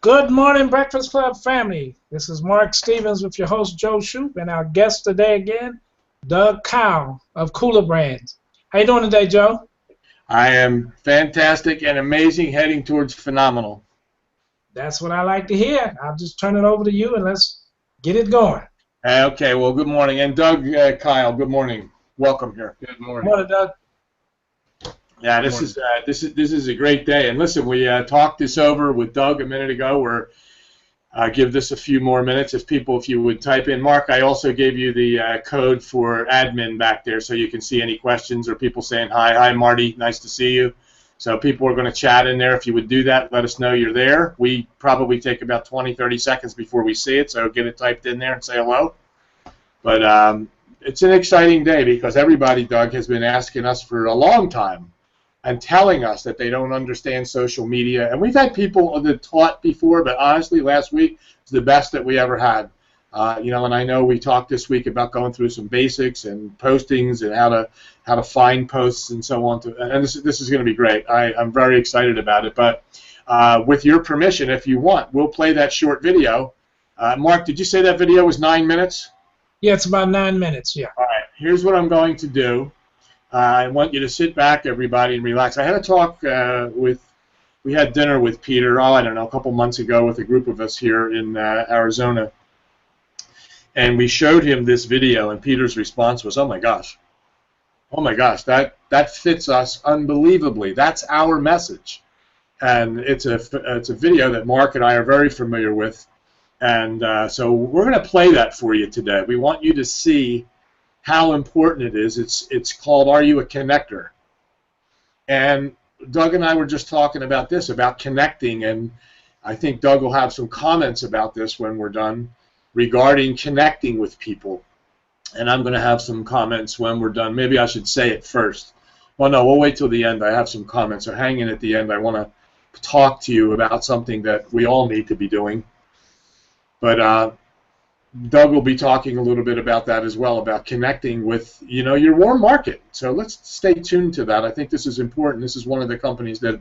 Good morning, Breakfast Club family. This is Mark Stevens with your host, Joe Shoup, and our guest today again, Doug Kyle of Cooler Brands. How you doing today, Joe? I am fantastic and amazing, heading towards phenomenal. That's what I like to hear. I'll just turn it over to you and let's get it going. Okay, well, good morning. And Doug, Kyle, good morning. Welcome here. Good Good morning. morning, Doug. Yeah, this is a great day. And listen, we talked this over with Doug a minute ago. We're give this a few more minutes if you would type in. Mark, I also gave you the code for admin back there so you can see any questions or people saying hi. Hi, Marty. Nice to see you. So people are going to chat in there. If you would do that, let us know you're there. We probably take about 20, 30 seconds before we see it, so get it typed in there and say hello. But it's an exciting day because everybody, Doug, has been asking us for a long time and telling us that they don't understand social media. And we've had people that taught before, but honestly, last week was the best that we ever had. And I know we talked this week about going through some basics and postings and how to find posts and so on. And this is going to be great. I'm very excited about it. But with your permission, if you want, we'll play that short video. Mark, did you say that video was 9 minutes? Yeah, it's about 9 minutes, yeah. All right, here's what I'm going to do. I want you to sit back, everybody, and relax. I had a talk we had dinner with Peter, I don't know, a couple months ago with a group of us here in Arizona. And we showed him this video, and Peter's response was, oh my gosh, that fits us unbelievably. That's our message. And it's a video that Mark and I are very familiar with. And so we're going to play that for you today. We want you to see how important it is. It's called Are You a Connector? And Doug and I were just talking about this, about connecting, and I think Doug will have some comments about this when we're done regarding connecting with people. And I'm going to have some comments when we're done. Maybe I should say it first. Well, no, we'll wait till the end. I have some comments. So hang in at the end. I want to talk to you about something that we all need to be doing. But Doug will be talking a little bit about that as well, about connecting with, your warm market. So let's stay tuned to that. I think this is important. This is one of the companies that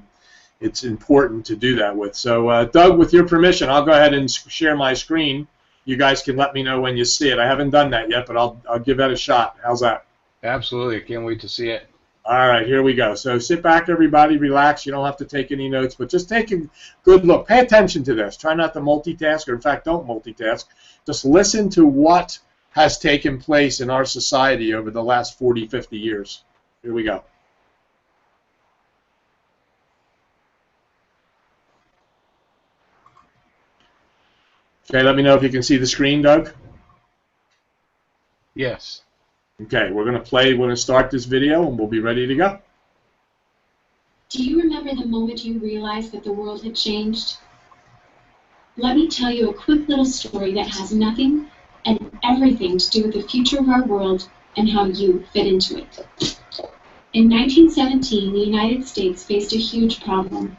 it's important to do that with. So, Doug, with your permission, I'll go ahead and share my screen. You guys can let me know when you see it. I haven't done that yet, but I'll give that a shot. How's that? Absolutely. I can't wait to see it. All right, here we go. So sit back, everybody, relax. You don't have to take any notes, but just take a good look. Pay attention to this. Try not to multitask, or in fact, don't multitask. Just listen to what has taken place in our society over the last 40, 50 years. Here we go. Okay, let me know if you can see the screen, Doug. Yes. Okay, we're going to start this video, and we'll be ready to go. Do you remember the moment you realized that the world had changed? Let me tell you a quick little story that has nothing and everything to do with the future of our world and how you fit into it. In 1917, the United States faced a huge problem.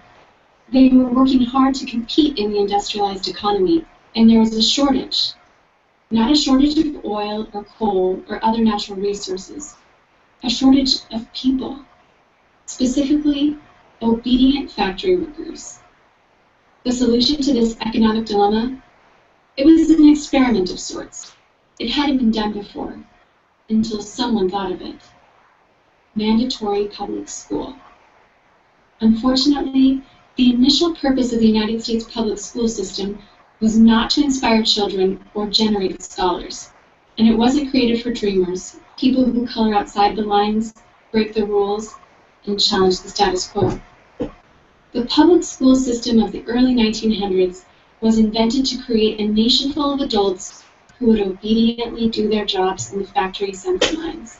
They were working hard to compete in the industrialized economy, and there was a shortage. Not a shortage of oil or coal or other natural resources, a shortage of people, specifically obedient factory workers. The solution to this economic dilemma? It was an experiment of sorts. It hadn't been done before, until someone thought of it. Mandatory public school. Unfortunately, the initial purpose of the United States public school system was not to inspire children or generate scholars. And it wasn't created for dreamers, people who color outside the lines, break the rules, and challenge the status quo. The public school system of the early 1900s was invented to create a nation full of adults who would obediently do their jobs in the factory assembly lines.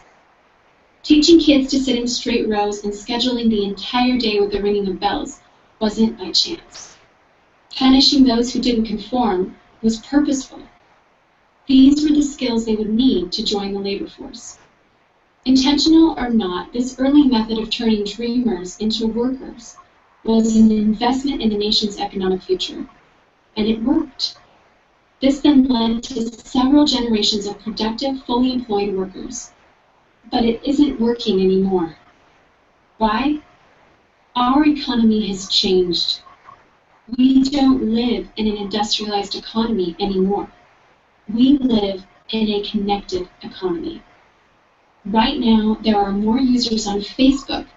Teaching kids to sit in straight rows and scheduling the entire day with the ringing of bells wasn't by chance. Punishing those who didn't conform was purposeful. These were the skills they would need to join the labor force. Intentional or not, this early method of turning dreamers into workers was an investment in the nation's economic future. And it worked. This then led to several generations of productive, fully employed workers. But it isn't working anymore. Why? Our economy has changed. We don't live in an industrialized economy anymore. We live in a connected economy. Right now, there are more users on Facebook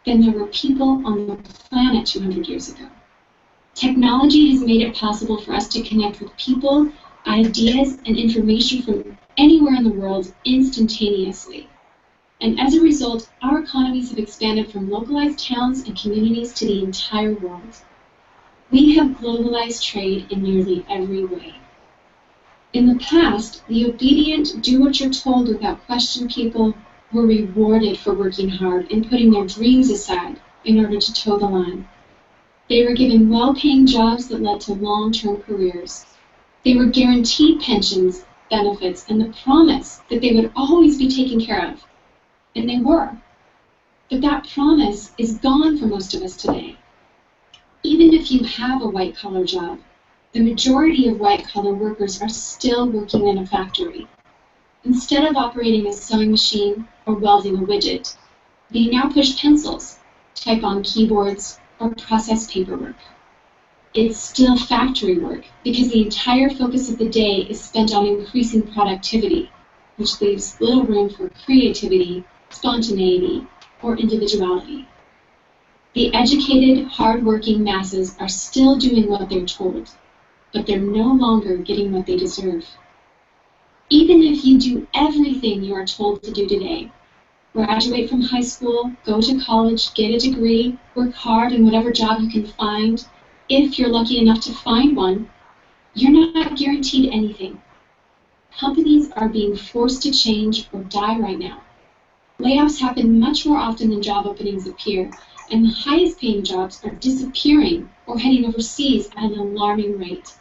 than there were people on the planet 200 years ago. Technology has made it possible for us to connect with people, ideas, and information from anywhere in the world instantaneously. And as a result, our economies have expanded from localized towns and communities to the entire world. We have globalized trade in nearly every way. In the past, the obedient, do-what-you're-told without question people were rewarded for working hard and putting their dreams aside in order to toe the line. They were given well-paying jobs that led to long-term careers. They were guaranteed pensions, benefits, and the promise that they would always be taken care of. And they were. But that promise is gone for most of us today. Even if you have a white-collar job, the majority of white-collar workers are still working in a factory. Instead of operating a sewing machine or welding a widget, they now push pencils, type on keyboards, or process paperwork. It's still factory work because the entire focus of the day is spent on increasing productivity, which leaves little room for creativity, spontaneity, or individuality. The educated, hard-working masses are still doing what they're told, but they're no longer getting what they deserve. Even if you do everything you are told to do today, graduate from high school, go to college, get a degree, work hard in whatever job you can find, if you're lucky enough to find one, you're not guaranteed anything. Companies are being forced to change or die right now. Layoffs happen much more often than job openings appear, and the highest paying jobs are disappearing or heading overseas at an alarming rate.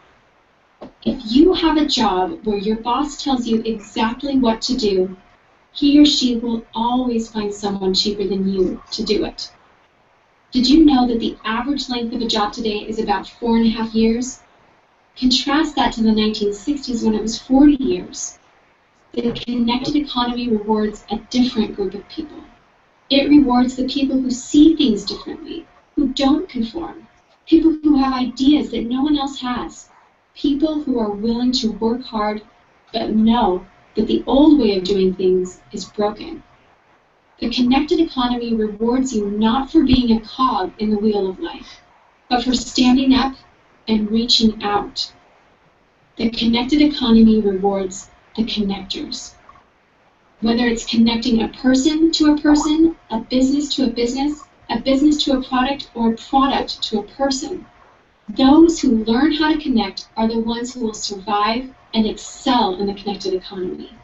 If you have a job where your boss tells you exactly what to do, he or she will always find someone cheaper than you to do it. Did you know that the average length of a job today is about 4.5 years? Contrast that to the 1960s when it was 40 years. The connected economy rewards a different group of people. It rewards the people who see things differently, who don't conform, people who have ideas that no one else has, people who are willing to work hard but know that the old way of doing things is broken. The connected economy rewards you not for being a cog in the wheel of life, but for standing up and reaching out. The connected economy rewards the connectors. Whether it's connecting a person to a person, a business to a business to a product, or a product to a person, those who learn how to connect are the ones who will survive and excel in the connected economy.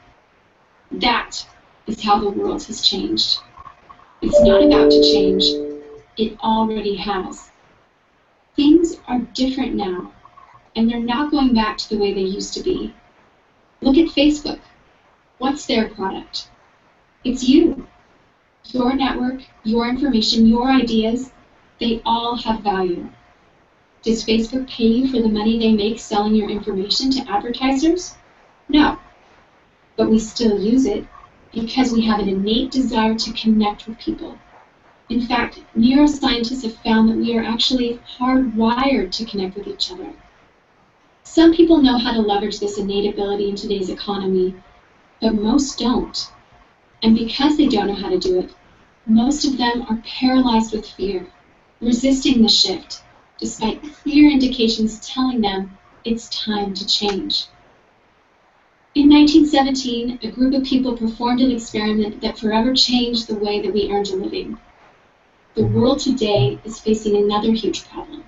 That is how the world has changed. It's not about to change. It already has. Things are different now, and they're not going back to the way they used to be. Look at Facebook. What's their product? It's you. Your network, your information, your ideas, they all have value. Does Facebook pay you for the money they make selling your information to advertisers? No. But we still use it because we have an innate desire to connect with people. In fact, neuroscientists have found that we are actually hardwired to connect with each other. Some people know how to leverage this innate ability in today's economy, but most don't. And because they don't know how to do it, most of them are paralyzed with fear, resisting the shift, despite clear indications telling them it's time to change. In 1917, a group of people performed an experiment that forever changed the way that we earned a living. The world today is facing another huge problem.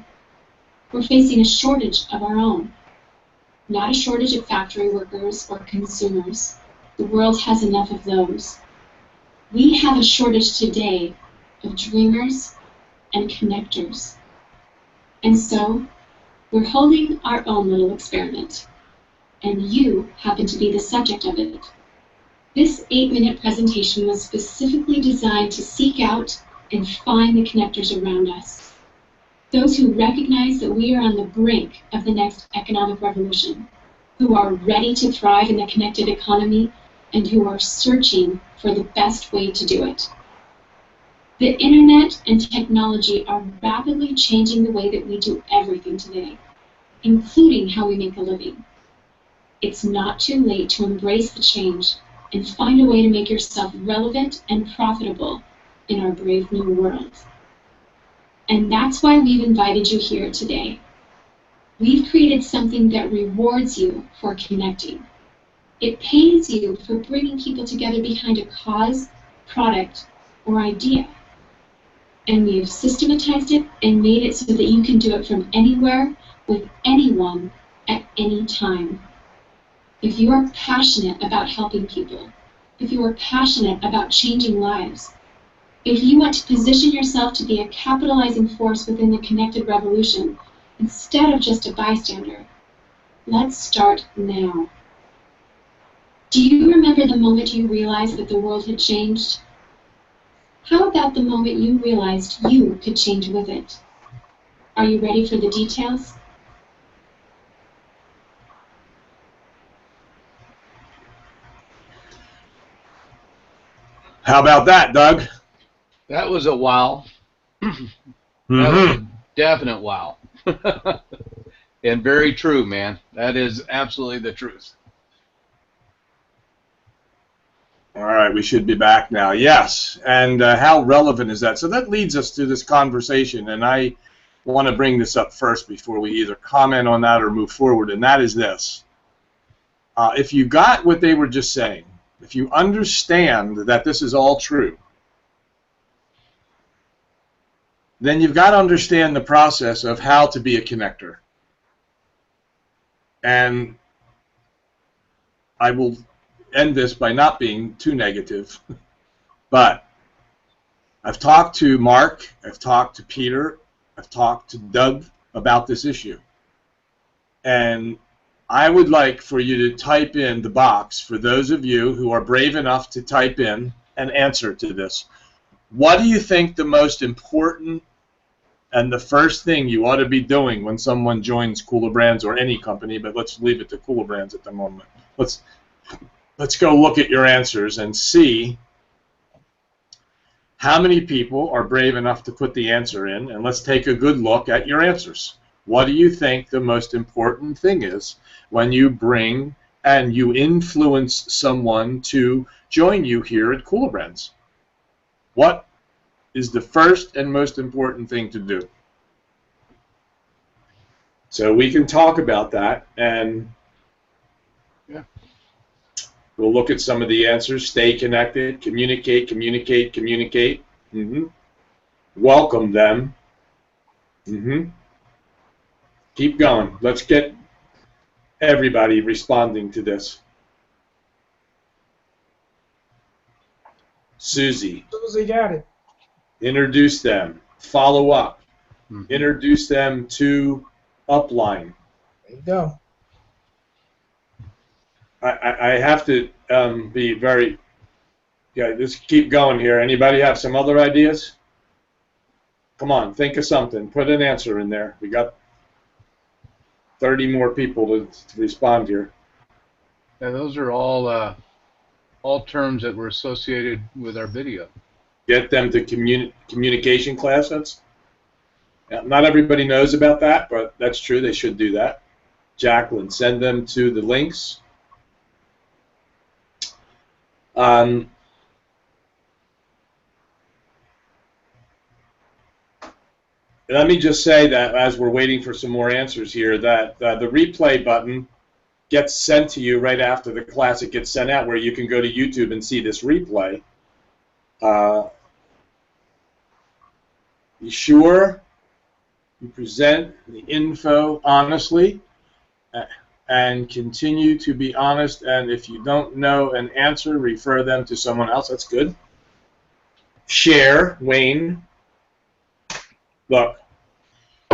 We're facing a shortage of our own. Not a shortage of factory workers or consumers. The world has enough of those. We have a shortage today of dreamers and connectors. And so, we're holding our own little experiment. And you happen to be the subject of it. This 8-minute presentation was specifically designed to seek out and find the connectors around us. Those who recognize that we are on the brink of the next economic revolution, who are ready to thrive in the connected economy, and who are searching for the best way to do it. The internet and technology are rapidly changing the way that we do everything today, including how we make a living. It's not too late to embrace the change and find a way to make yourself relevant and profitable in our brave new world. And that's why we've invited you here today. We've created something that rewards you for connecting. It pays you for bringing people together behind a cause, product, or idea. And we have systematized it and made it so that you can do it from anywhere, with anyone, at any time. If you are passionate about helping people, if you are passionate about changing lives, if you want to position yourself to be a capitalizing force within the connected revolution, instead of just a bystander, let's start now. Do you remember the moment you realized that the world had changed? How about the moment you realized you could change with it? Are you ready for the details? How about that, Doug? That was a wow. Mm-hmm. That was a definite wow. And very true, man. That is absolutely the truth. All right, we should be back now. Yes, and how relevant is that? So that leads us to this conversation, and I want to bring this up first before we either comment on that or move forward, and that is this. If you got what they were just saying, if you understand that this is all true, then you've got to understand the process of how to be a connector. And I will end this by not being too negative, but I've talked to Mark, I've talked to Peter, I've talked to Doug about this issue. And I would like for you to type in the box, for those of you who are brave enough to type in an answer to this. What do you think the most important and the first thing you ought to be doing when someone joins Cooler Brands or any company, but let's leave it to Cooler Brands at the moment. Let's go look at your answers and see how many people are brave enough to put the answer in, and let's take a good look at your answers. What do you think the most important thing is when you bring and you influence someone to join you here at Cooler Brands? What is the first and most important thing to do? So we can talk about that, and we'll look at some of the answers. Stay connected, communicate, communicate, communicate. Welcome them. Keep going. Let's get everybody responding to this. Susie. Susie got it. Introduce them. Follow up. Introduce them to Upline. There you go. I have to be very, just keep going here. Anybody have some other ideas? Come on, think of something. Put an answer in there. We got 30 more people to respond here. Yeah, those are all terms that were associated with our video. Get them to communication class. Not everybody knows about that, but that's true. They should do that. Jacqueline, send them to the links. Let me just say that as we're waiting for some more answers here, that the replay button gets sent to you right after the class. It gets sent out where you can go to YouTube and see this replay. Be sure you present the info honestly and continue to be honest, and if you don't know an answer, refer them to someone else. That's good. Share, Wayne. Look,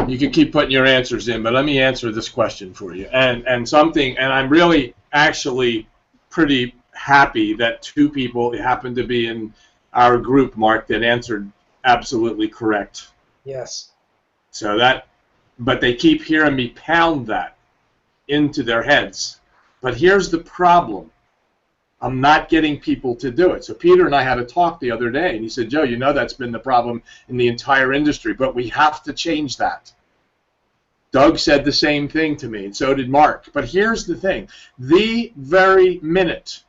you can keep putting your answers in, but let me answer this question for you. And I'm really actually pretty happy that 2 people happened to be in our group, Mark, that answered absolutely correct. Yes. So but they keep hearing me pound that into their heads. But here's the problem. I'm not getting people to do it. So Peter and I had a talk the other day, and he said, Joe, you know that's been the problem in the entire industry, but we have to change that. Doug said the same thing to me, and so did Mark. But here's the thing. The very minute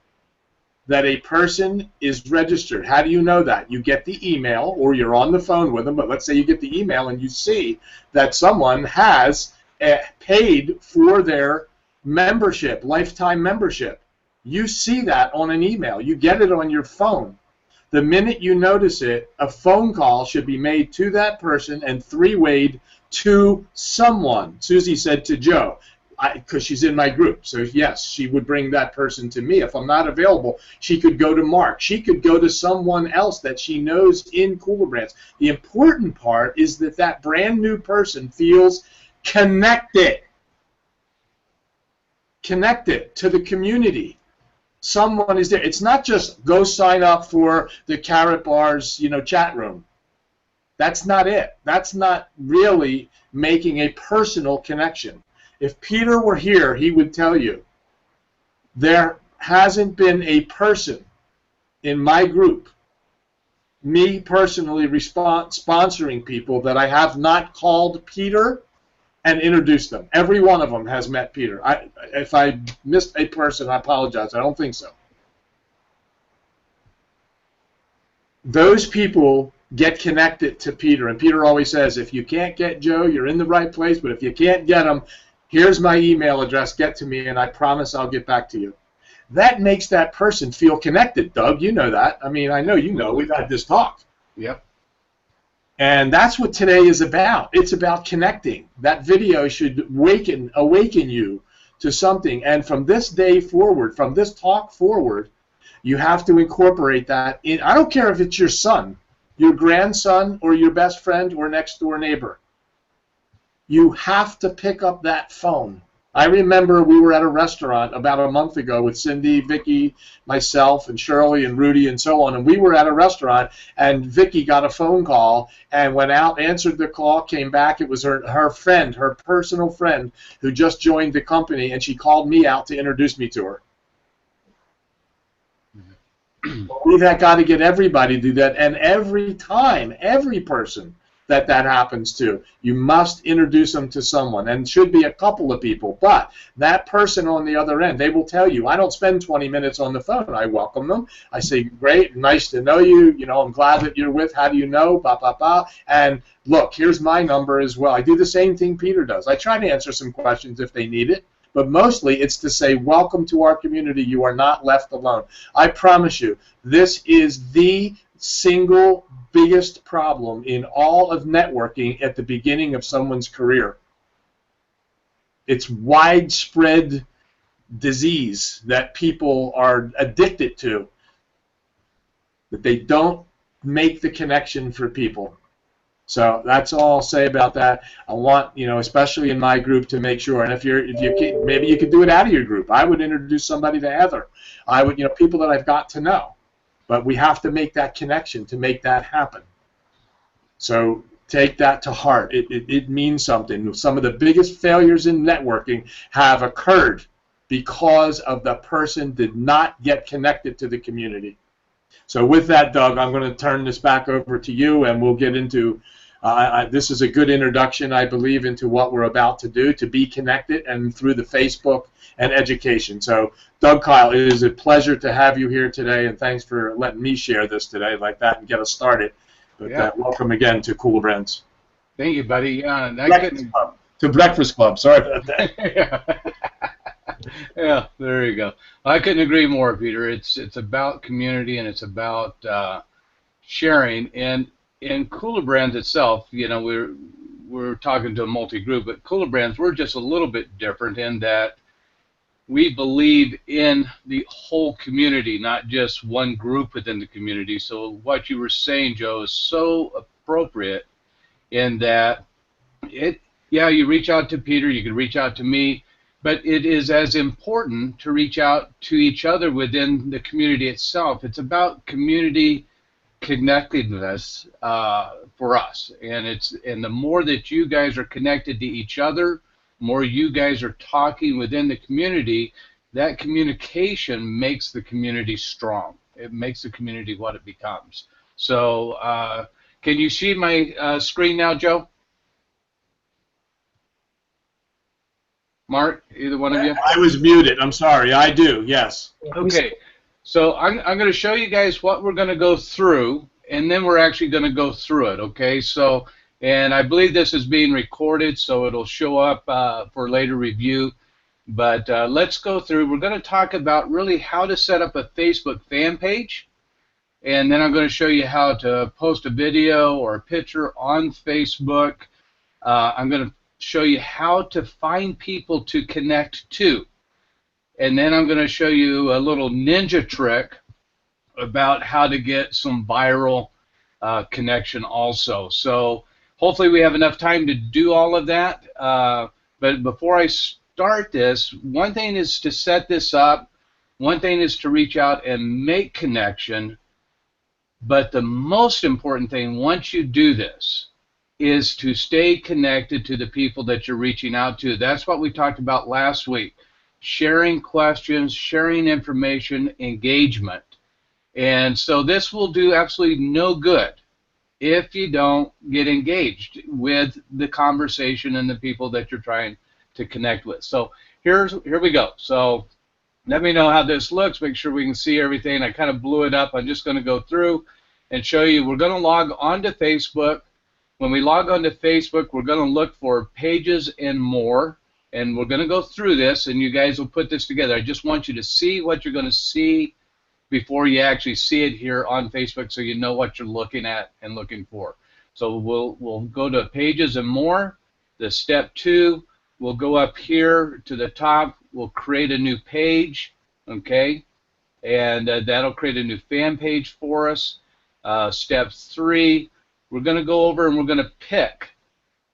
that a person is registered, how do you know that? You get the email, or you're on the phone with them, but let's say you get the email and you see that someone has paid for their membership, lifetime membership. You see that on an email. You get it on your phone. The minute you notice it, a phone call should be made to that person and three-wayed to someone. Susie said to Joe, because she's in my group. So yes, she would bring that person to me. If I'm not available, she could go to Mark. She could go to someone else that she knows in Cooler Brands. The important part is that that brand new person feels connected. Connected to the community. Someone is there. It's not just go sign up for the Carrot Bar's, chat room. That's not it. That's not really making a personal connection. If Peter were here, he would tell you there hasn't been a person in my group, me personally sponsoring people, that I have not called Peter and introduced them. Every one of them has met Peter. If I missed a person, I apologize. I don't think so. Those people get connected to Peter, and Peter always says, if you can't get Joe, you're in the right place, but if you can't get him, here's my email address, get to me, and I promise I'll get back to you. That makes that person feel connected, Doug. You know that. I mean, I know you know. We've had this talk. Yep. And that's what today is about. It's about connecting. That video should awaken you to something. And from this day forward, from this talk forward, you have to incorporate that in. I don't care if it's your son, your grandson, or your best friend or next door neighbor. You have to pick up that phone. I remember we were at a restaurant about a month ago with Cindy, Vicky, myself, and Shirley, and Rudy, and so on. And we were at a restaurant, and Vicky got a phone call and went out, answered the call, came back. It was her friend, her personal friend, who just joined the company, and she called me out to introduce me to her. We've got to get everybody to do that, and every time, every person that happens to, you must introduce them to someone, and it should be a couple of people, but that person on the other end, they will tell you, I don't spend 20 minutes on the phone. I welcome them. I say, great, nice to know you, I'm glad that you're with, how do you know, blah, blah, blah, and look, here's my number as well. I do the same thing Peter does. I try to answer some questions if they need it, but mostly it's to say, welcome to our community. You are not left alone. I promise you, this is the single biggest problem in all of networking at the beginning of someone's career. It's widespread disease that people are addicted to, that they don't make the connection for people. So that's all I'll say about that. I want, especially in my group, to make sure. And if you can, maybe you could do it out of your group. I would introduce somebody to Heather. I would, people that I've got to know. But we have to make that connection to make that happen. So take that to heart. It means something. Some of the biggest failures in networking have occurred because of the person did not get connected to the community. So with that, Doug, I'm going to turn this back over to you, and we'll get into this is a good introduction, I believe, into what we're about to do, to be connected, and through the Facebook and education. So, Doug Kyle, it is a pleasure to have you here today, and thanks for letting me share this today like that and get us started. But welcome again to Cooler Brands. Thank you, buddy. To Breakfast Club. Sorry about that. Yeah, there you go. I couldn't agree more, Peter. It's about community, and it's about sharing. And in Cooler Brands itself, we're talking to a multi-group, but Cooler Brands, we're just a little bit different in that we believe in the whole community, not just one group within the community. So what you were saying, Joe, is so appropriate in that you reach out to Peter, you can reach out to me, but it is as important to reach out to each other within the community itself. It's about community connectedness for us, and the more that you guys are connected to each other, more you guys are talking within the community, that communication makes the community strong. It makes the community what it becomes. So can you see my screen now, Joe? Mark, either one of you? I was muted. I'm sorry. I do. Yes. Okay. So I'm going to show you guys what we're going to go through, and then we're actually going to go through it, okay? So, and I believe this is being recorded, so it'll show up for later review. But let's go through. We're going to talk about really how to set up a Facebook fan page, and then I'm going to show you how to post a video or a picture on Facebook. I'm going to show you how to find people to connect to. And then I'm going to show you a little ninja trick about how to get some viral connection also. So hopefully we have enough time to do all of that. But before I start this, one thing is to set this up. One thing is to reach out and make connection. But the most important thing, once you do this, is to stay connected to the people that you're reaching out to. That's what we talked about last week. Sharing questions, sharing information, engagement. And so this will do absolutely no good if you don't get engaged with the conversation and the people that you're trying to connect with. So here we go. So let me know how this looks. Make sure we can see everything. I kind of blew it up. I'm just going to go through and show you. We're going to log onto Facebook. When we log onto Facebook, we're going to look for pages and more. And we're going to go through this, and you guys will put this together. I just want you to see what you're going to see before you actually see it here on Facebook, so you know what you're looking at and looking for. So we'll go to pages and more. The step 2, we'll go up here to the top. We'll create a new page, okay? And that'll create a new fan page for us. Step 3, we're going to go over and we're going to pick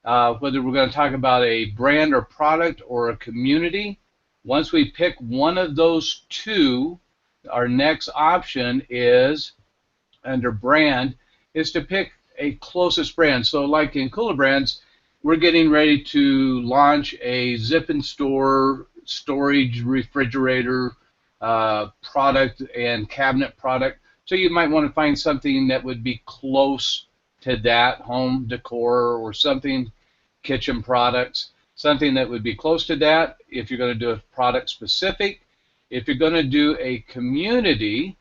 whether we're going to talk about a brand or product or a community. Once we pick one of those two, our next option is, under brand, is to pick a closest brand. So like in Cooler Brands, we're getting ready to launch a zip and store storage refrigerator product and cabinet product. So you might want to find something that would be close to that, home decor or something, kitchen products, something that would be close to that if you're going to do a product specific. If you're going to do a community,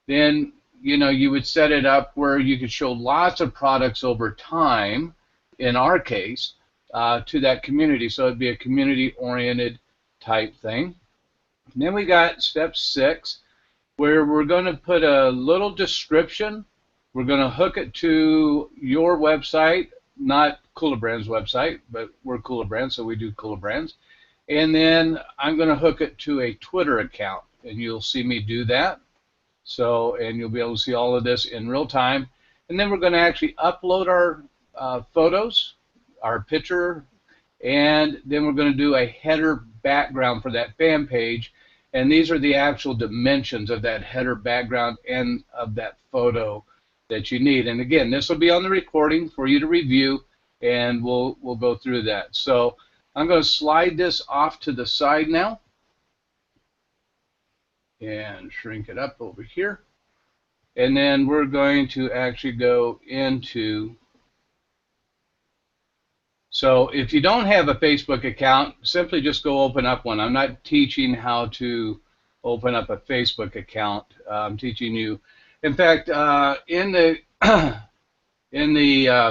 then you would set it up where you could show lots of products over time, in our case, to that community. So it'd be a community-oriented type thing. And then we got step 6, where we're going to put a little description. We're going to hook it to your website, not Cooler Brands website, but we're Cooler Brands, so we do Cooler Brands. And then I'm going to hook it to a Twitter account, and you'll see me do that. So, and you'll be able to see all of this in real time. And then we're going to actually upload our photos, our picture, and then we're going to do a header background for that fan page. And these are the actual dimensions of that header background and of that photo that you need. And again, this will be on the recording for you to review, and we'll go through that. So I'm going to slide this off to the side now and shrink it up over here. And then we're going to actually go into, so if you don't have a Facebook account, simply just go open up one. I'm not teaching how to open up a Facebook account. I'm teaching you, in fact, in the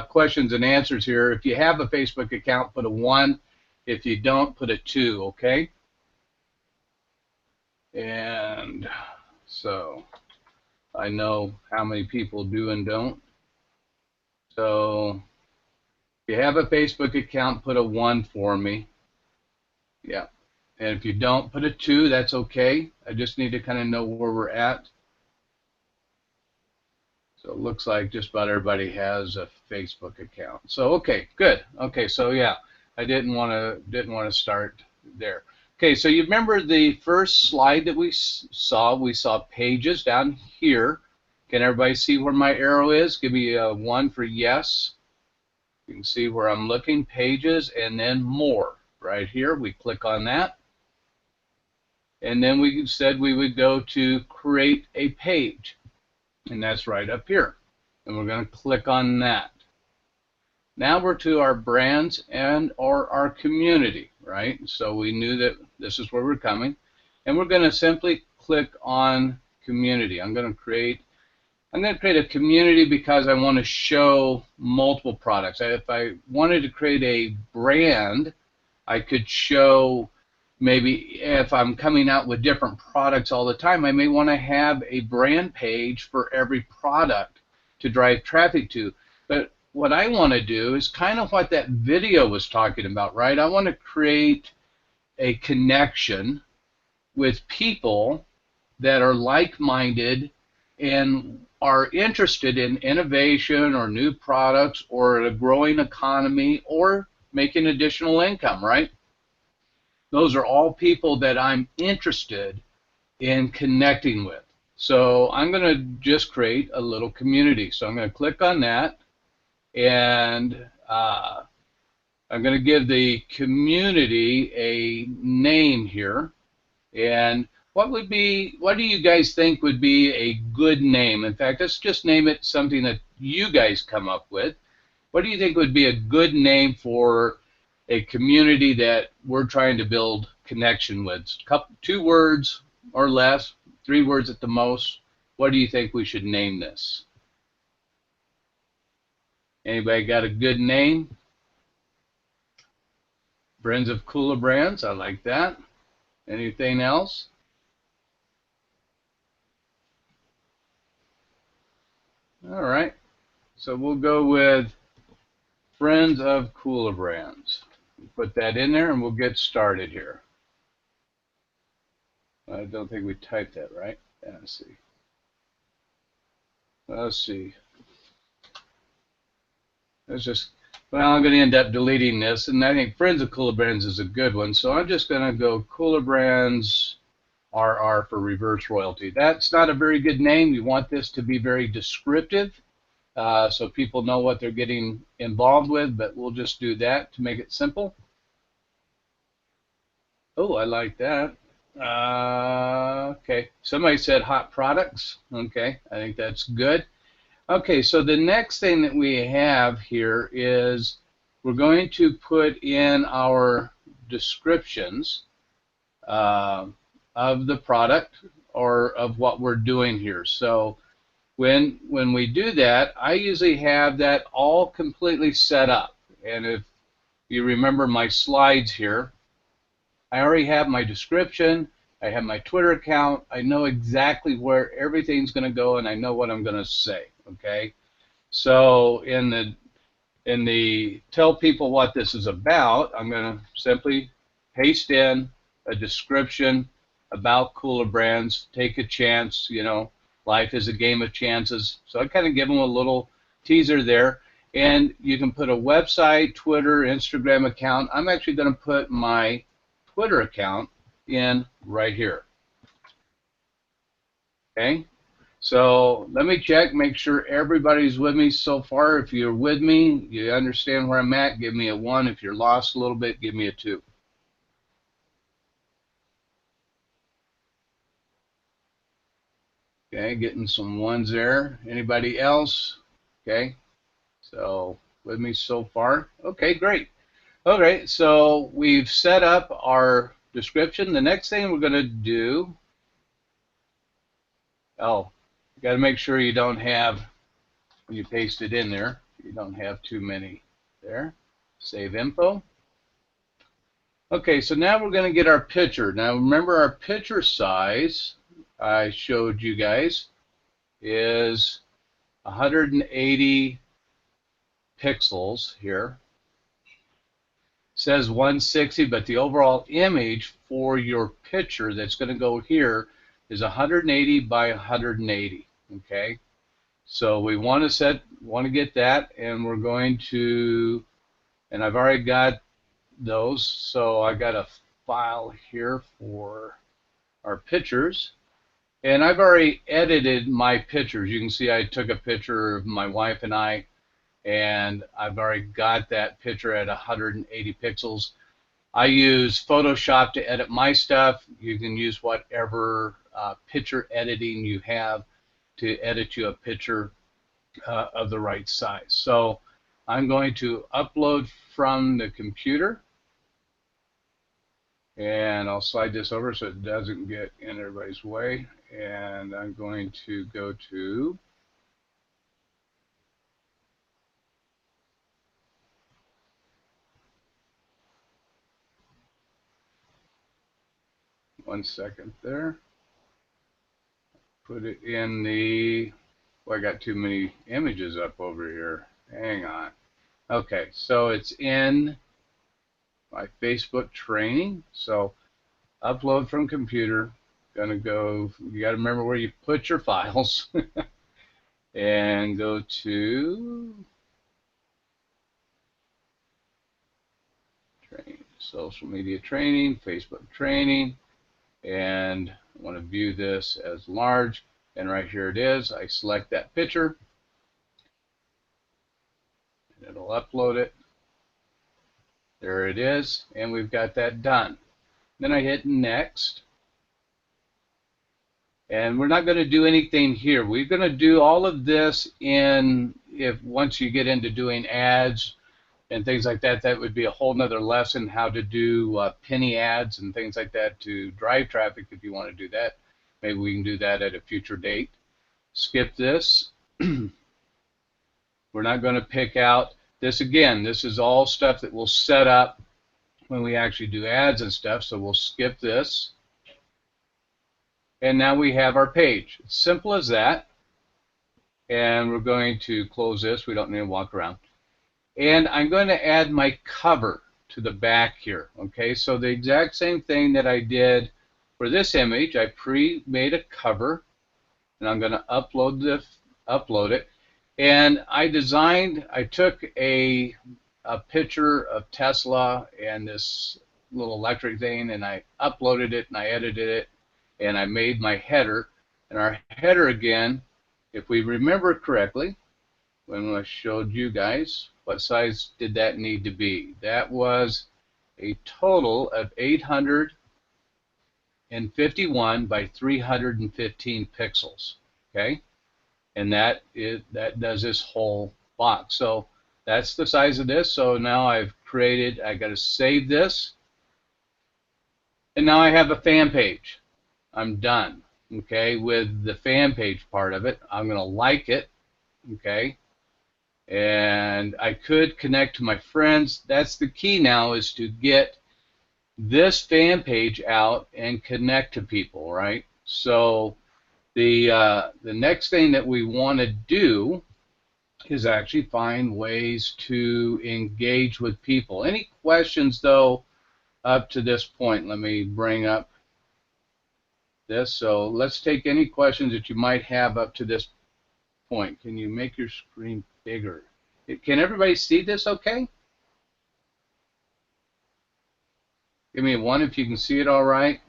questions and answers here, if you have a Facebook account, put a 1. If you don't, put a 2, okay? And so I know how many people do and don't. So if you have a Facebook account, put a 1 for me. Yeah. And if you don't, put a 2. That's okay. I just need to kind of know where we're at. So it looks like just about everybody has a Facebook account. So okay, good. Okay, so yeah, I didn't want to start there. Okay, so you remember the first slide that we saw? We saw pages down here. Can everybody see where my arrow is? Give me a 1 for yes. You can see where I'm looking. Pages and then more. Right here, we click on that. and then we said we would go to create a page, and that's right up here, and we're going to click on that. Now we're to our brands and or our community, right? So we knew that this is where we're coming, and we're going to simply click on community. I'm going to create a community because I want to show multiple products. If I wanted to create a brand, I could show, maybe if I'm coming out with different products all the time, I may want to have a brand page for every product to drive traffic to. But what I want to do is kind of what that video was talking about, right? I want to create a connection with people that are like-minded and are interested in innovation or new products or a growing economy or making additional income, right? Those are all people that I'm interested in connecting with. So I'm going to just create a little community. So I'm going to click on that, and I'm going to give the community a name here. And what do you guys think would be a good name? In fact, let's just name it something that you guys come up with. What do you think would be a good name for a community that we're trying to build connection with? 2 words or less, 3 words at the most. What do you think we should name this? Anybody got a good name? Friends of Cooler Brands, I like that. Anything else? All right, so we'll go with Friends of Cooler Brands. Put that in there and we'll get started here. I don't think we typed that right. Yeah, let's see. Well, I'm going to end up deleting this, and I think Friends of Cooler Brands is a good one, so I'm just going to go Cooler Brands RR for reverse royalty. That's not a very good name. You want this to be very descriptive so people know what they're getting involved with, but we'll just do that to make it simple. Oh, I like that. Okay, somebody said hot products. Okay, I think that's good. Okay, so the next thing that we have here is we're going to put in our descriptions of the product or of what we're doing here. So when we do that, I usually have that all completely set up. And if you remember my slides here, I already have my description, I have my Twitter account, I know exactly where everything's going to go, and I know what I'm going to say, okay? So in the tell people what this is about, I'm going to simply paste in a description about Cooler Brands, take a chance, you know, life is a game of chances. So I kind of give them a little teaser there. And you can put a website, Twitter, Instagram account. I'm actually going to put my Twitter account in right here. Okay, so let me check, make sure everybody's with me so far. If you're with me, you understand where I'm at, give me a 1. If you're lost a little bit, give me a 2. Okay, getting some 1s there. Anybody else? Okay, so with me so far? Okay, great. Okay, so we've set up our description. The next thing we're going to do, you got to make sure you don't have, when you paste it in there, you don't have too many there. Save info. Okay, so now we're going to get our picture. Now remember, our picture size I showed you guys is 180 pixels here. Says 160, but the overall image for your picture that's going to go here is 180 by 180. Okay, so we want to get that, and we're going to, and I've already got those, so I got a file here for our pictures, and I've already edited my pictures. You can see I took a picture of my wife and I, and I've already got that picture at 180 pixels. I use Photoshop to edit my stuff. You can use whatever picture editing you have to edit you a picture of the right size. So I'm going to upload from the computer, and I'll slide this over so it doesn't get in everybody's way. And I'm going to go to one second there. Put it in the, well, I got too many images up over here. Hang on. Okay, so it's in my Facebook training. So upload from computer. Gonna go, you gotta remember where you put your files. And go to training, social media training, Facebook training, and I want to view this as large, and right here it is. I select that picture, and it'll upload it. There it is, and we've got that done. Then I hit next, and we're not going to do anything here. We're going to do all of this in, once you get into doing ads and things like that, that would be a whole nother lesson, how to do penny ads and things like that to drive traffic if you want to do that. Maybe we can do that at a future date. Skip this. We're not going to pick out this again. This is all stuff that we'll set up when we actually do ads and stuff, so we'll skip this. And now we have our page. It's simple as that. And we're going to close this. We don't need to walk around. And I'm going to add my cover to the back here. Okay, so the exact same thing that I did for this image, I pre-made a cover, and I'm going to upload it. And I took a picture of Tesla and this little electric thing, and I uploaded it and I edited it, and I made my header. And our header, again, if we remember correctly, when I showed you guys, what size did that need to be? That was a total of 851 by 315 pixels. Okay, and that does this whole box. So that's the size of this. So now I got to save this, and now I have a fan page. I'm done. Okay, with the fan page part of it. I'm going to like it. Okay. And I could connect to my friends. That's the key now, is to get this fan page out and connect to people, right? So the next thing that we want to do is actually find ways to engage with people. Any questions, though, up to this point? Let me bring up this. So let's take any questions that you might have up to this point. Can you make your screen bigger? Can everybody see this okay? Give me a 1 if you can see it all right.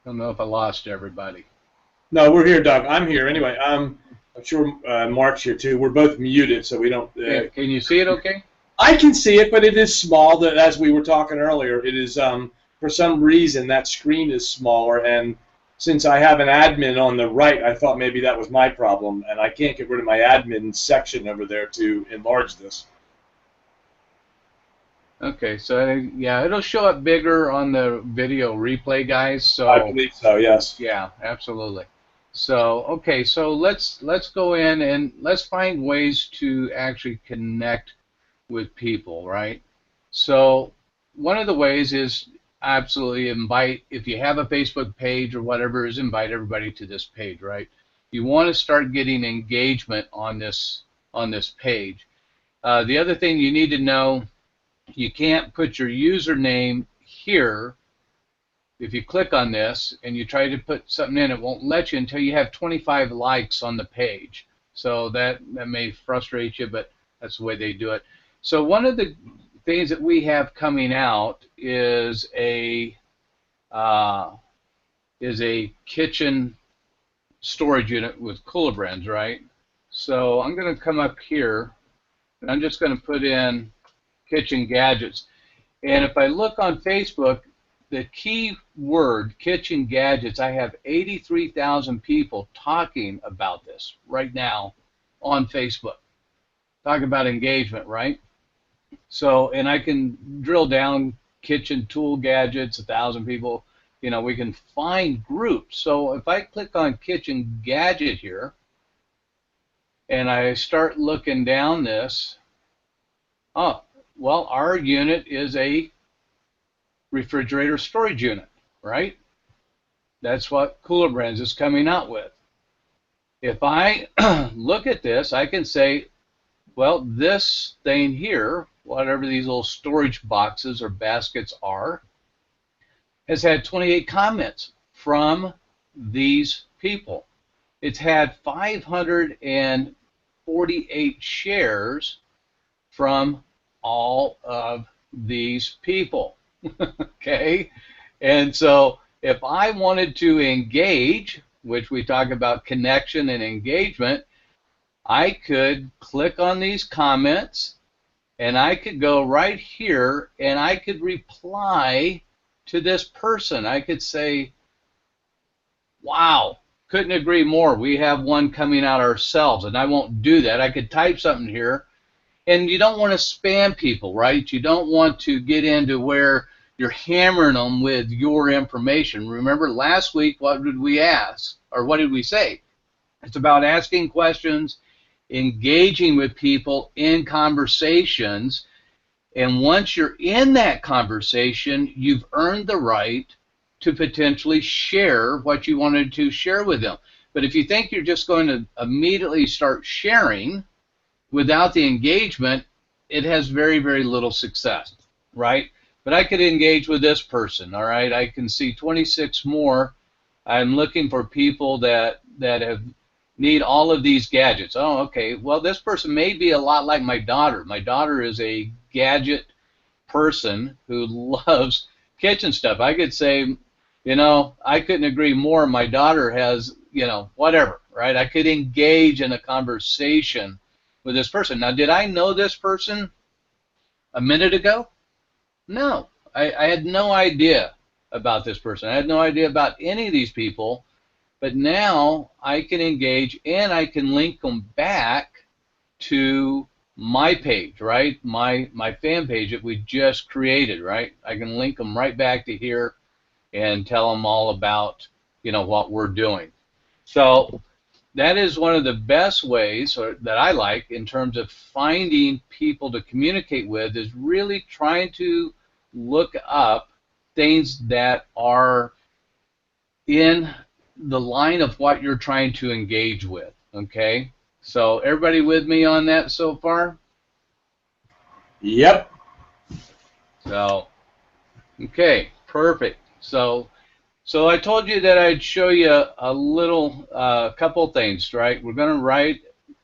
Don't know if I lost everybody. No, we're here, Doug. I'm here anyway. I'm sure Mark's here too. We're both muted, so we don't. Can you see it okay? I can see it, but it is small. That, as we were talking earlier, it is for some reason that screen is smaller, and since I have an admin on the right, I thought maybe that was my problem, and I can't get rid of my admin section over there to enlarge this. Okay, so yeah, it'll show up bigger on the video replay, guys. So I believe so. Yes. Yeah, absolutely. So okay, so let's go in and let's find ways to actually connect with people, right? So one of the ways is absolutely invite, if you have a Facebook page or whatever, is invite everybody to this page, right? You want to start getting engagement on this page. The other thing you need to know, you can't put your username here. If you click on this and you try to put something in, it won't let you until you have 25 likes on the page. So that may frustrate you, but that's the way they do it. So one of the things that we have coming out is a kitchen storage unit with Cooler Brands, right? So I'm going to come up here, and I'm just going to put in kitchen gadgets. And if I look on Facebook, the key word, kitchen gadgets, I have 83,000 people talking about this right now on Facebook. Talk about engagement, right? So, and I can drill down kitchen tool gadgets, 1,000 people. You know, we can find groups. So if I click on kitchen gadget here, and I start looking down this, oh, well, our unit is a refrigerator storage unit, right? That's what Cooler Brands is coming out with. If I look at this, I can say, well, this thing here, whatever these little storage boxes or baskets are, has had 28 comments from these people. It's had 548 shares from all of these people. Okay? And so if I wanted to engage, which we talk about connection and engagement, I could click on these comments and I could go right here and I could reply to this person. I could say, wow, couldn't agree more. We have one coming out ourselves, and I won't do that. I could type something here. And you don't want to spam people, right? You don't want to get into where you're hammering them with your information. Remember last week, what did we ask? Or what did we say? It's about asking questions, engaging with people in conversations, and once you're in that conversation, you've earned the right to potentially share what you wanted to share with them. But if you think you're just going to immediately start sharing without the engagement, it has very, very little success, right? But I could engage with this person, all right? I can see 26 more. I'm looking for people that have need all of these gadgets. Oh, okay. Well, this person may be a lot like my daughter. My daughter is a gadget person who loves kitchen stuff. I could say, you know, I couldn't agree more. My daughter has, you know, whatever, right? I could engage in a conversation with this person. Now, did I know this person a minute ago? No. I had no idea about this person. I had no idea about any of these people. But now I can engage and I can link them back to my page, right? My fan page that we just created, right? I can link them right back to here and tell them all about, you know, what we're doing. So that is one of the best ways that I like in terms of finding people to communicate with, is really trying to look up things that are in the line of what you're trying to engage with, okay? So everybody with me on that so far? Yep. So, okay, perfect. So I told you that I'd show you a little, couple things, right? We're going to write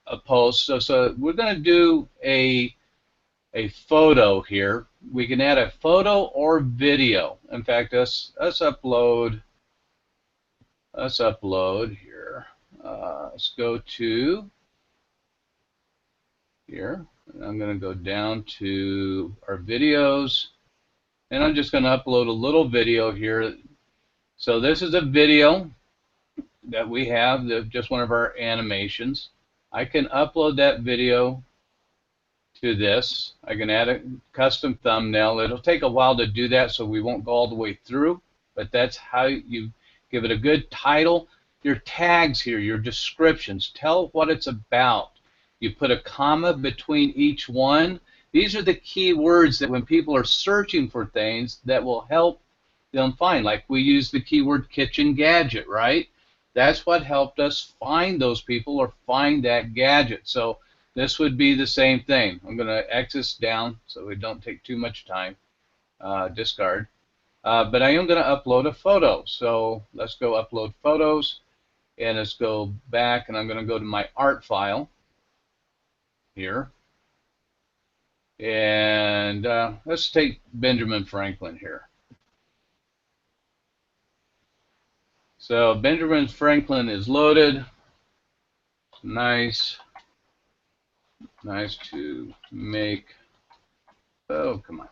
a post. So we're going to do a photo here. We can add a photo or video. In fact, let's upload. Let's upload here. Let's go to here. I'm going to go down to our videos, and I'm just going to upload a little video here. So this is a video that we have, just one of our animations. I can upload that video to this. I can add a custom thumbnail. It'll take a while to do that, so we won't go all the way through, but that's how you give it a good title. Your tags here, your descriptions, tell what it's about. You put a comma between each one. These are the key words that when people are searching for things that will help them find. Like we use the keyword kitchen gadget, right? That's what helped us find those people or find that gadget. So this would be the same thing. I'm going to X this down so we don't take too much time. Discard. But I am going to upload a photo. So let's go upload photos, and let's go back, and I'm going to go to my art file here. And let's take Benjamin Franklin here. So Benjamin Franklin is loaded. Nice. Nice to make. Oh, come on.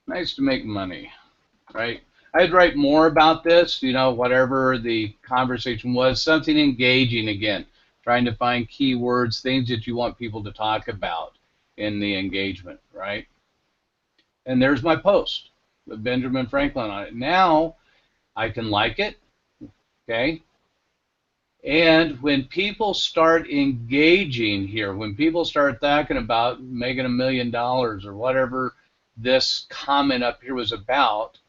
Nice to make money, right? I'd write more about this, you know, whatever the conversation was, something engaging again, trying to find keywords, things that you want people to talk about in the engagement, right? And there's my post with Benjamin Franklin on it. Now I can like it, okay? And when people start engaging here, when people start talking about making $1 million or whatever this comment up here was about,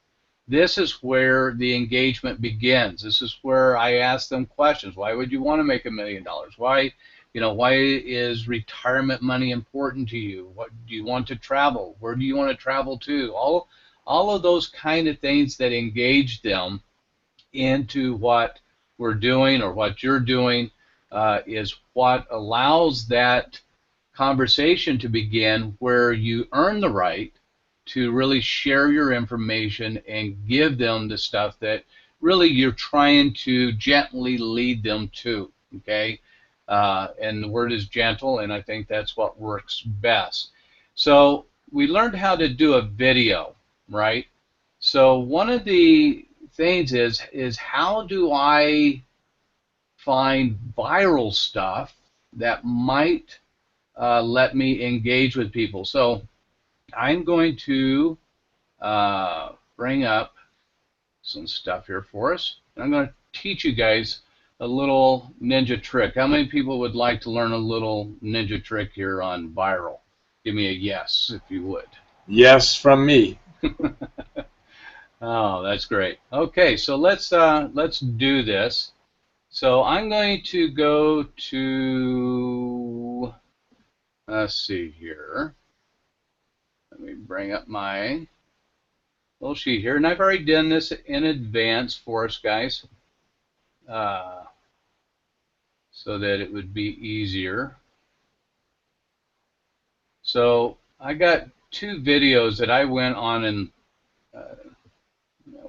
this is where the engagement begins. This is where I ask them questions. Why would you want to make $1 million? Why, you know, why is retirement money important to you? What do you want to travel? Where do you want to travel to? All of those kind of things that engage them into what we're doing or what you're doing is what allows that conversation to begin, where you earn the right to really share your information and give them the stuff that really you're trying to gently lead them to, okay? And the word is gentle, and I think that's what works best. So we learned how to do a video, right? So one of the things is how do I find viral stuff that might let me engage with people? So I'm going to bring up some stuff here for us. I'm going to teach you guys a little ninja trick. How many people would like to learn a little ninja trick here on viral? Give me a yes if you would. Yes, from me. Oh, that's great. Okay, so let's do this. So I'm going to go to, let's see here. Let me bring up my little sheet here, and I've already done this in advance for us, guys, so that it would be easier. So I got two videos that I went on and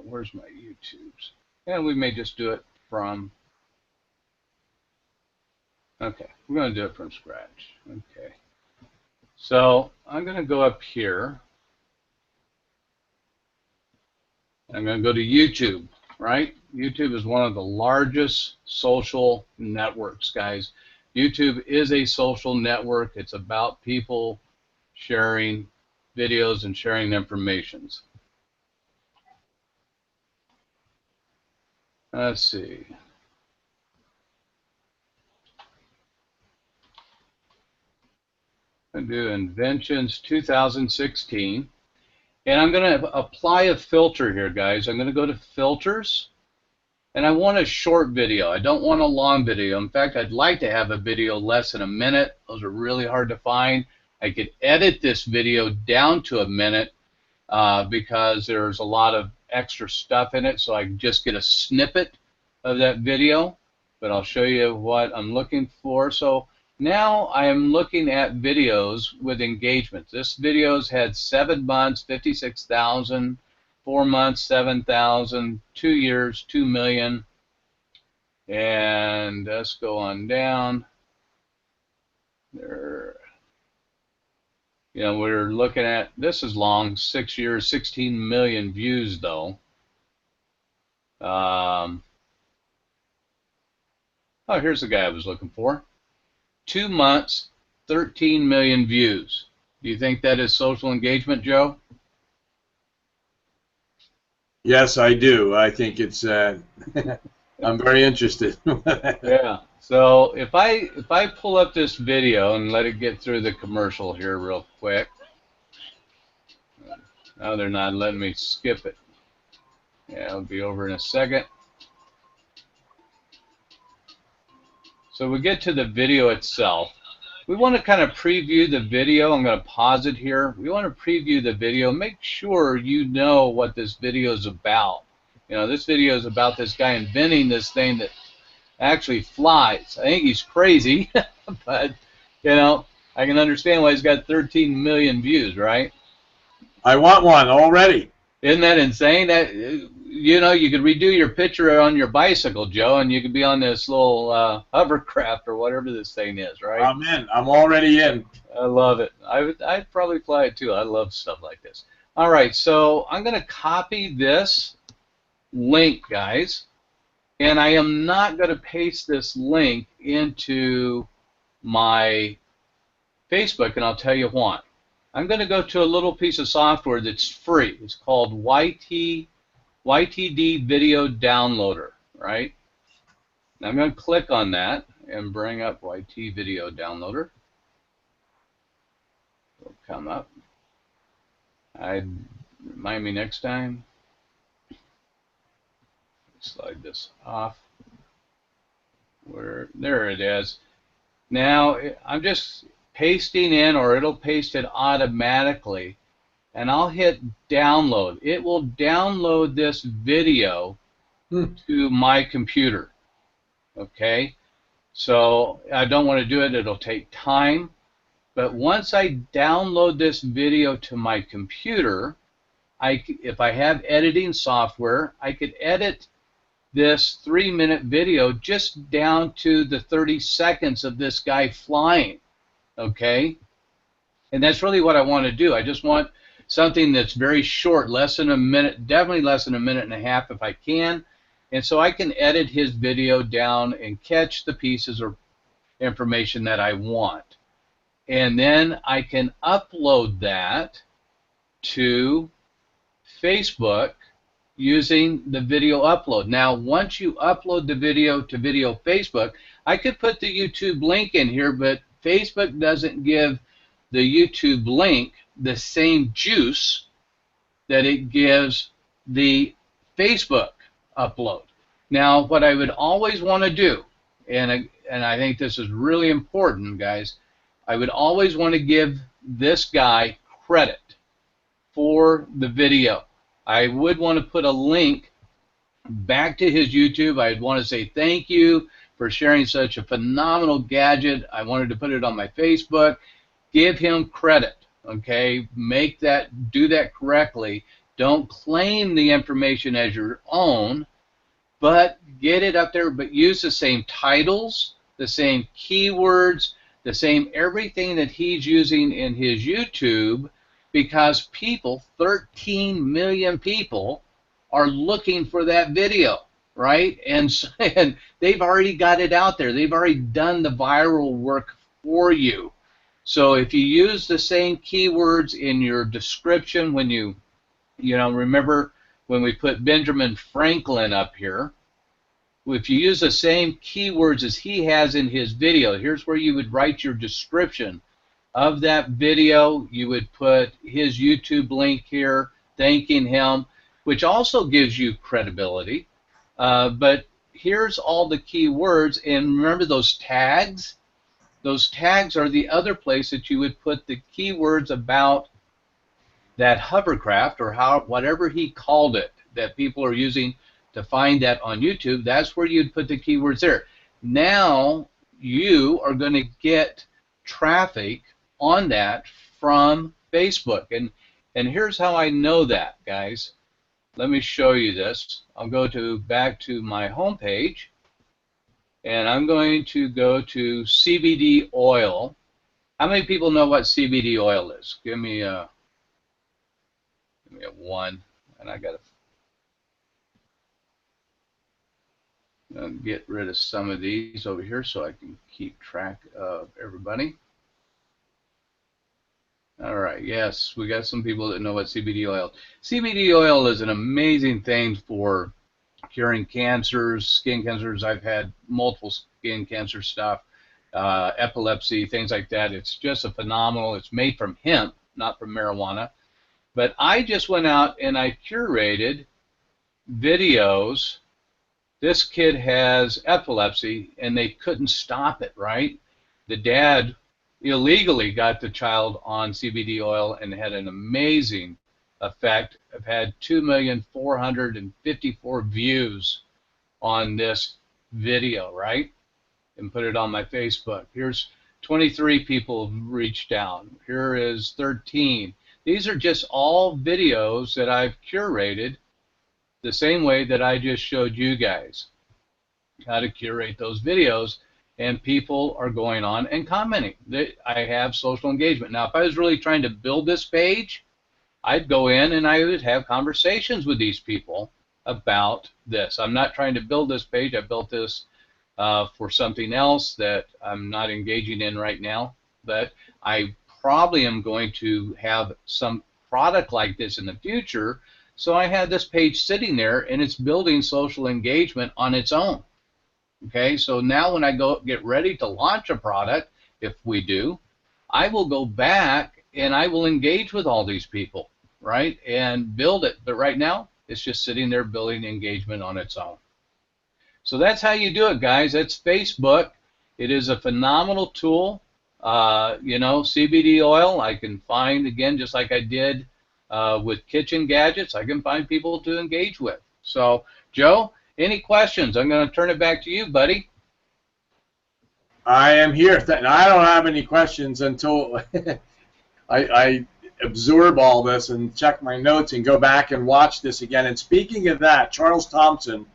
where's my YouTubes? And we may just do it from, okay, we're going to do it from scratch. Okay. So I'm going to go up here. I'm going to go to YouTube, right? YouTube is one of the largest social networks, guys. YouTube is a social network. It's about people sharing videos and sharing information. Let's see. I'm going to do Inventions 2016. And I'm going to apply a filter here, guys. I'm going to go to Filters. And I want a short video. I don't want a long video. In fact, I'd like to have a video less than a minute. Those are really hard to find. I could edit this video down to a minute because there's a lot of extra stuff in it, so I can just get a snippet of that video. But I'll show you what I'm looking for. So now I am looking at videos with engagement. This video's had 7 months, 56,000. 4 months, 7,000, 2 years, 2 million, and let's go on down. There, you know, we're looking at, this is long, 6 years, 16 million views though. Oh, here's the guy I was looking for. 2 months, 13 million views. Do you think that is social engagement, Joe? Yes, I do. I think it's. I'm very interested. Yeah. So if I pull up this video and let it get through the commercial here real quick. Oh, they're not letting me skip it. Yeah, it'll be over in a second. So we get to the video itself. We want to kind of preview the video. I'm going to pause it here. We want to preview the video. Make sure you know what this video is about. You know, this video is about this guy inventing this thing that actually flies. I think he's crazy, but, you know, I can understand why he's got 13 million views, right? I want one already. Isn't that insane? That you know, you could redo your picture on your bicycle, Joe, and you could be on this little hovercraft or whatever this thing is, right? I'm in. I'm already in. I love it. I'd probably fly it too. I love stuff like this. All right, so I'm going to copy this link, guys, and I am not going to paste this link into my Facebook, and I'll tell you why. I'm going to go to a little piece of software that's free. It's called YTD Video Downloader, right? Now I'm going to click on that and bring up YT Video Downloader. It'll come up. Remind me next time. Slide this off. There it is. Now I'm just pasting in, or it'll paste it automatically, and I'll hit download. It will download this video to my computer. Okay, so I don't want to do it. It'll take time. But once I download this video to my computer, if I have editing software, I could edit this 3-minute video just down to the 30 seconds of this guy flying. Okay? And that's really what I want to do. I just want something that's very short, less than a minute, definitely less than a minute and a half if I can. And so I can edit his video down and catch the pieces of information that I want. And then I can upload that to Facebook using the video upload. Now, once you upload the video to Video Facebook, I could put the YouTube link in here, but Facebook doesn't give the YouTube link the same juice that it gives the Facebook upload. Now, what I would always want to do, and I think this is really important, guys, I would always want to give this guy credit for the video. I would want to put a link back to his YouTube. I'd want to say thank you for sharing such a phenomenal gadget. I wanted to put it on my Facebook. Give him credit, okay? Do that correctly. Don't claim the information as your own, but get it up there, but use the same titles, the same keywords, the same everything that he's using in his YouTube, because people, 13 million people, are looking for that video, right? And they've already got it out there. They've already done the viral work for you. So if you use the same keywords in your description, when you remember when we put Benjamin Franklin up here, if you use the same keywords as he has in his video, here's where you would write your description of that video. You would put his YouTube link here, thanking him, which also gives you credibility. But here's all the keywords, and remember those tags? Those tags are the other place that you would put the keywords about that hovercraft, or whatever he called it, that people are using to find that on YouTube. That's where you'd put the keywords there. Now you are going to get traffic on that from Facebook. And here's how I know that, guys. Let me show you this. I'll go back to my home page, and I'm going to go to CBD oil. How many people know what CBD oil is? Give me a 1, and I got to get rid of some of these over here so I can keep track of everybody. All right, yes, we got some people that know what CBD oil is. CBD oil is an amazing thing for curing cancers, skin cancers. I've had multiple skin cancer stuff, epilepsy, things like that. It's just a phenomenal. It's made from hemp, not from marijuana. But I just went out and I curated videos. This kid has epilepsy, and they couldn't stop it, right? The dad illegally got the child on CBD oil and had an amazing effect. I've had 2,454,000 views on this video, right? And put it on my Facebook. Here's 23 people reached out. Here is 13. These are just all videos that I've curated the same way that I just showed you guys how to curate those videos, and people are going on and commenting. I have social engagement. Now, if I was really trying to build this page, I'd go in and I would have conversations with these people about this. I'm not trying to build this page. I built this for something else that I'm not engaging in right now, but I probably am going to have some product like this in the future. So I had this page sitting there, and it's building social engagement on its own. Okay, so now when I go get ready to launch a product, if we do, I will go back and I will engage with all these people, right, and build it. But right now, it's just sitting there building engagement on its own. So that's how you do it, guys. That's Facebook. It is a phenomenal tool. You know, CBD oil, I can find, again, just like I did with kitchen gadgets, I can find people to engage with. So, Joe, any questions? I'm going to turn it back to you, buddy. I am here. I don't have any questions until I absorb all this and check my notes and go back and watch this again. And speaking of that, Charles Thompson,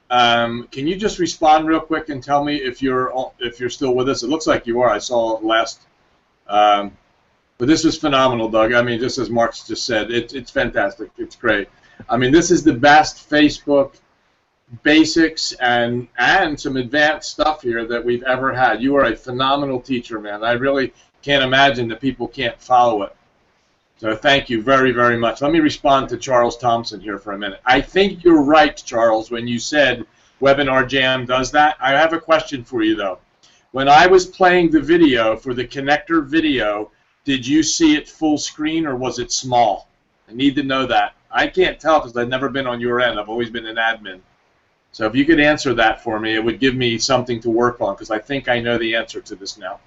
can you just respond real quick and tell me if you're still with us? It looks like you are. I saw it last. But this was phenomenal, Doug. I mean, just as Mark's just said, it's fantastic. It's great. I mean, this is the best Facebook basics and some advanced stuff here that we've ever had. You are a phenomenal teacher, man. I really can't imagine that people can't follow it. So thank you very, very much. Let me respond to Charles Thompson here for a minute. I think you're right, Charles, when you said Webinar Jam does that. I have a question for you, though. When I was playing the video for the connector video, did you see it full screen or was it small? I need to know that. I can't tell because I've never been on your end. I've always been an admin. So if you could answer that for me, it would give me something to work on because I think I know the answer to this now.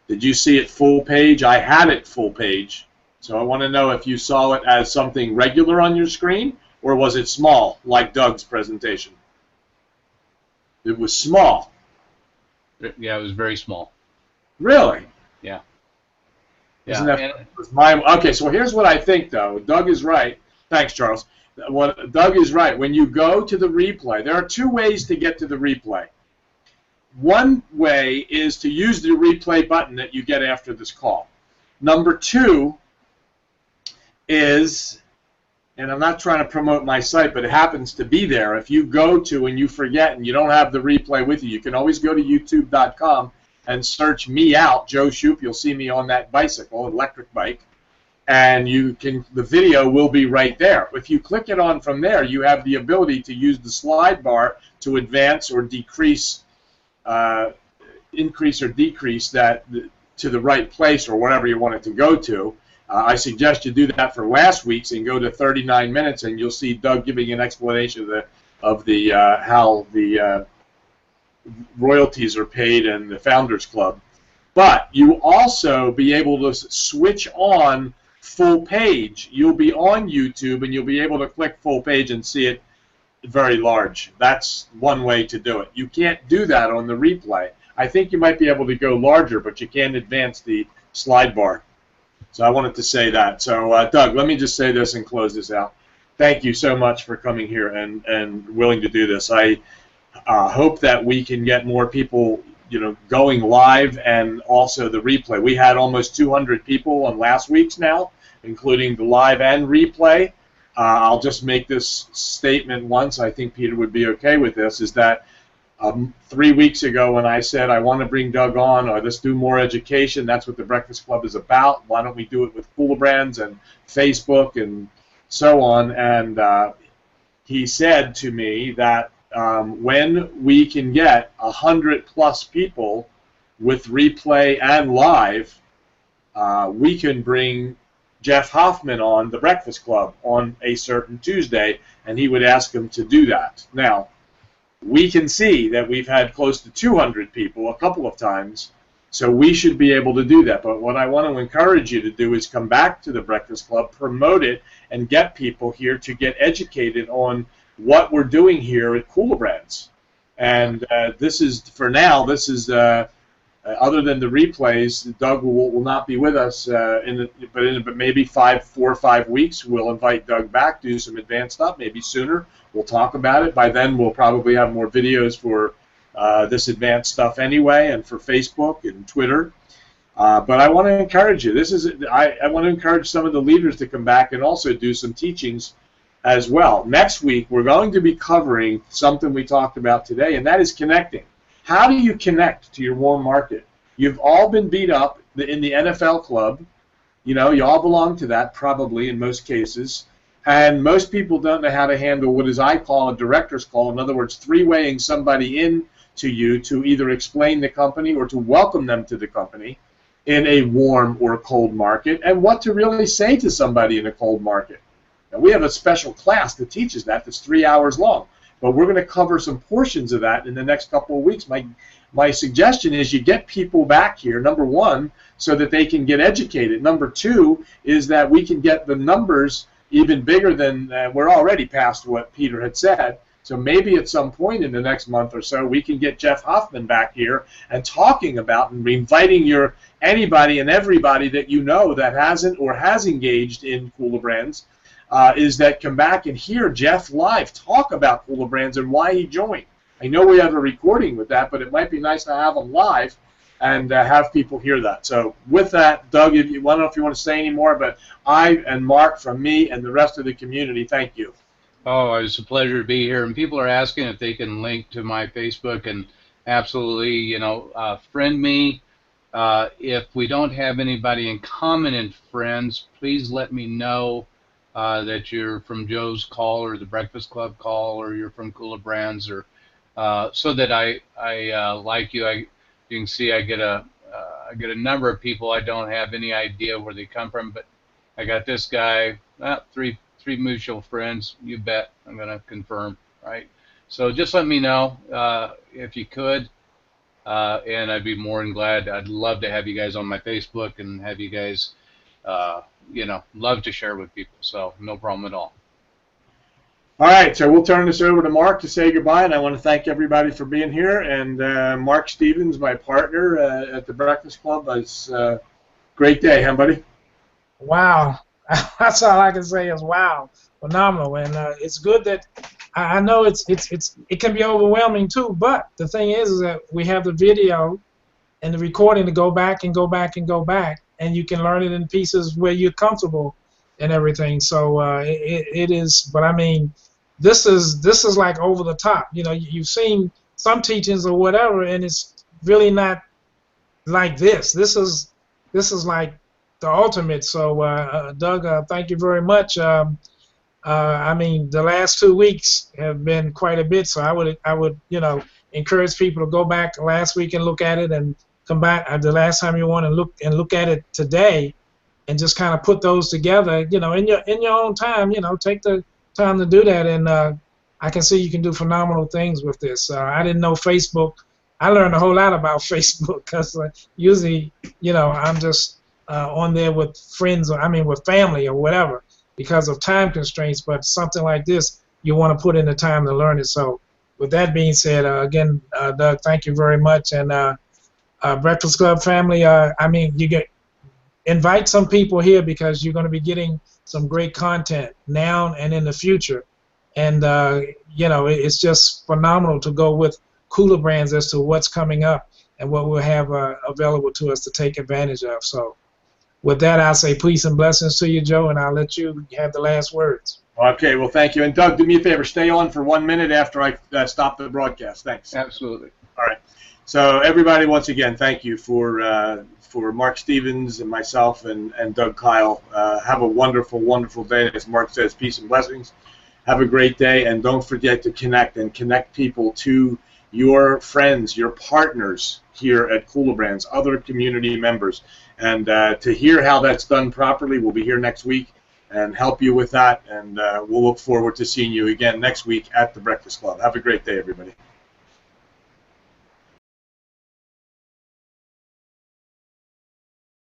Did you see it full page? I had it full page. So I want to know if you saw it as something regular on your screen or was it small, like Doug's presentation? It was small. Yeah, it was very small. Really? Yeah. Isn't that okay, so here's what I think, though. Doug is right. Thanks, Charles. Doug is right. When you go to the replay, there are two ways to get to the replay. One way is to use the replay button that you get after this call. Number two is, and I'm not trying to promote my site, but it happens to be there. If you go to and you forget and you don't have the replay with you, you can always go to youtube.com and search me out, Joe Shoup. You'll see me on that bicycle, electric bike. And the video will be right there. If you click it on from there, you have the ability to use the slide bar to advance or decrease, increase or decrease that to the right place or whatever you want it to go to. I suggest you do that for last week's and go to 39 minutes, and you'll see Doug giving an explanation of how the royalties are paid and the Founders Club. But you also be able to switch on full page. You'll be on YouTube and you'll be able to click full page and see it very large. That's one way to do it. You can't do that on the replay. I think you might be able to go larger, but you can't advance the slide bar. So I wanted to say that. So Doug, let me just say this and close this out. Thank you so much for coming here and willing to do this. I hope that we can get more people going live and also the replay. We had almost 200 people on last week's now, including the live and replay. I'll just make this statement once. I think Peter would be okay with this, is that 3 weeks ago when I said I want to bring Doug on, or let's do more education, that's what the Breakfast Club is about. Why don't we do it with Cooler Brands and Facebook and so on? And he said to me that when we can get 100+ people with replay and live, we can bring Jeff Hoffman on the Breakfast Club on a certain Tuesday, and he would ask him to do that. Now, we can see that we've had close to 200 people a couple of times, so we should be able to do that. But what I want to encourage you to do is come back to the Breakfast Club, promote it, and get people here to get educated on what we're doing here at Cooler Brands. And this is, for now, this is Other than the replays, Doug will not be with us, but maybe 4 or 5 weeks, we'll invite Doug back, do some advanced stuff, maybe sooner. We'll talk about it. By then, we'll probably have more videos for this advanced stuff anyway, and for Facebook and Twitter. But I want to encourage you. I want to encourage some of the leaders to come back and also do some teachings as well. Next week, we're going to be covering something we talked about today, and that is connecting. How do you connect to your warm market? You've all been beat up in the NFL club. You know, you all belong to that probably in most cases. And most people don't know how to handle what is I call a director's call. In other words, three-waying somebody in to you to either explain the company or to welcome them to the company in a warm or cold market, and what to really say to somebody in a cold market. Now, we have a special class that teaches that that's 3 hours long. But we're going to cover some portions of that in the next couple of weeks. My suggestion is you get people back here, number one, so that they can get educated. Number two is that we can get the numbers even bigger than we're already past what Peter had said. So maybe at some point in the next month or so, we can get Jeff Hoffman back here and talking about and inviting anybody and everybody that you know that hasn't or has engaged in Cooler Brands. Is that come back and hear Jeff live talk about Cooler Brands and why he joined. I know we have a recording with that, but it might be nice to have him live and have people hear that. So with that, Doug, I don't know if you want to say any more, but I and Mark, from me and the rest of the community, thank you. Oh, it's a pleasure to be here. And people are asking if they can link to my Facebook, and absolutely, you know, friend me. If we don't have anybody in common in friends, please let me know. That you're from Joe's call or the Breakfast Club call, or you're from Cooler Brands, or so that I like you. You can see I get a number of people I don't have any idea where they come from, but I got this guy, three mutual friends. You bet, I'm gonna confirm, right? So just let me know if you could, and I'd be more than glad. I'd love to have you guys on my Facebook and have you guys. You know, love to share with people, so no problem at all. All right, so we'll turn this over to Mark to say goodbye, and I want to thank everybody for being here. And Mark Stevens, my partner at the Breakfast Club, it's a great day, huh, buddy? Wow. That's all I can say is wow, phenomenal. And it's good that I know it can be overwhelming too, but the thing is that we have the video and the recording to go back and go back and go back. And you can learn it in pieces where you're comfortable and everything. So it is, but I mean, this is like over the top. You know, you've seen some teachings or whatever, and it's really not like this. This is like the ultimate. So Doug, thank you very much. I mean, the last 2 weeks have been quite a bit. So I would encourage people to go back last week and look at it, and come back the last time you want to look at it today, and just kind of put those together, in your own time. Take the time to do that, and I can see you can do phenomenal things with this. I didn't know Facebook. I learned a whole lot about Facebook because usually, I'm just on there with friends, or with family or whatever, because of time constraints. But something like this, you want to put in the time to learn it. So, with that being said, again, Doug, thank you very much, and. Breakfast Club family, you invite some people here because you're going to be getting some great content now and in the future, and it's just phenomenal to go with Cooler Brands as to what's coming up and what we'll have available to us to take advantage of. So, with that, I'll say peace and blessings to you, Joe, and I'll let you have the last words. Okay, well, thank you, and Doug, do me a favor, stay on for 1 minute after I stop the broadcast. Thanks. Absolutely. All right. So everybody, once again, thank you for Mark Stevens and myself and Doug Kyle. Have a wonderful, wonderful day. As Mark says, peace and blessings. Have a great day, and don't forget to connect people to your friends, your partners here at Cooler Brands, other community members. And to hear how that's done properly, we'll be here next week and help you with that. And we'll look forward to seeing you again next week at the Breakfast Club. Have a great day, everybody.